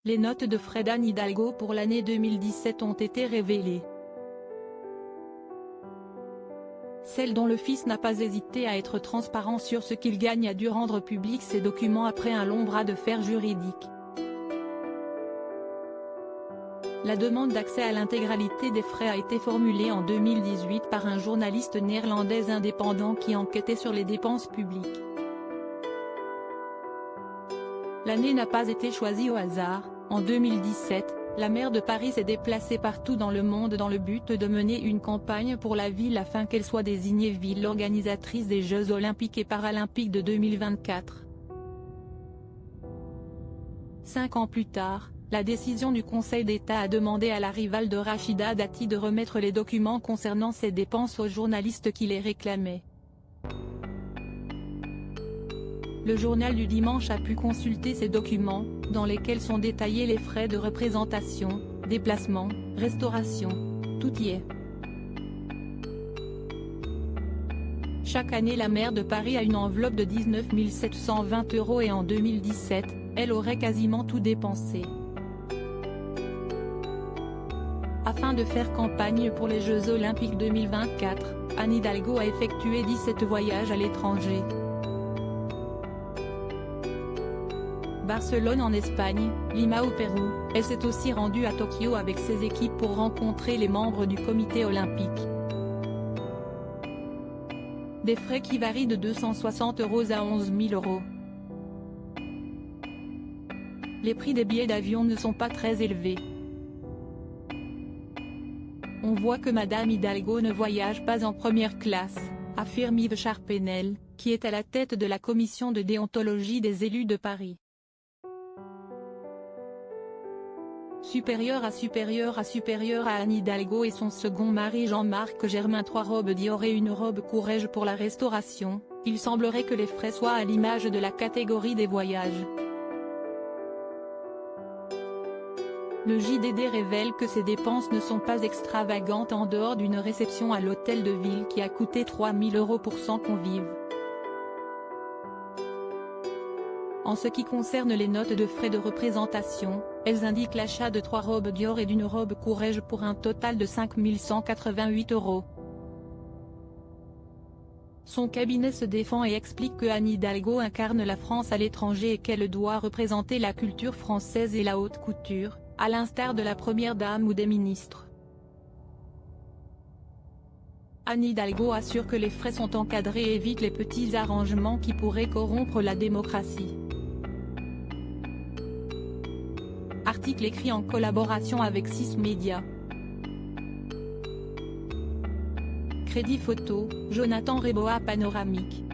Les notes de frais d'Anne Hidalgo pour l'année 2017 ont été révélées. Celle dont le fils n'a pas hésité à être transparent sur ce qu'il gagne a dû rendre public ces documents après un long bras de fer juridique. La demande d'accès à l'intégralité des frais a été formulée en 2018 par un journaliste néerlandais indépendant qui enquêtait sur les dépenses publiques. L'année n'a pas été choisie au hasard. En 2017, la maire de Paris s'est déplacée partout dans le monde dans le but de mener une campagne pour la ville afin qu'elle soit désignée ville organisatrice des Jeux Olympiques et Paralympiques de 2024. 5 ans plus tard, la décision du Conseil d'État a demandé à la rivale de Rachida Dati de remettre les documents concernant ses dépenses aux journalistes qui les réclamaient. Le journal du dimanche a pu consulter ces documents, dans lesquels sont détaillés les frais de représentation, déplacement, restauration. Tout y est. Chaque année la maire de Paris a une enveloppe de 19 720 € et en 2017, elle aurait quasiment tout dépensé. Afin de faire campagne pour les Jeux Olympiques 2024, Anne Hidalgo a effectué 17 voyages à l'étranger. Barcelone en Espagne, Lima au Pérou, elle s'est aussi rendue à Tokyo avec ses équipes pour rencontrer les membres du comité olympique. Des frais qui varient de 260 € à 11 000 €. Les prix des billets d'avion ne sont pas très élevés. On voit que Madame Hidalgo ne voyage pas en première classe, affirme Yves Charpenel, qui est à la tête de la commission de déontologie des élus de Paris. Supérieur à Anne Hidalgo et son second mari Jean-Marc Germain 3 robes Dior et une robe Courrèges pour la restauration, il semblerait que les frais soient à l'image de la catégorie des voyages. Le JDD révèle que ces dépenses ne sont pas extravagantes en dehors d'une réception à l'hôtel de ville qui a coûté 3 000 € pour 100 convives. En ce qui concerne les notes de frais de représentation, elles indiquent l'achat de 3 robes Dior et d'une robe Courrèges pour un total de 5 188 €. Son cabinet se défend et explique que Anne Hidalgo incarne la France à l'étranger et qu'elle doit représenter la culture française et la haute couture, à l'instar de la première dame ou des ministres. Anne Hidalgo assure que les frais sont encadrés et évite les petits arrangements qui pourraient corrompre la démocratie. Article écrit en collaboration avec 6 médias. Crédit photo, Jonathan Reboa Panoramique.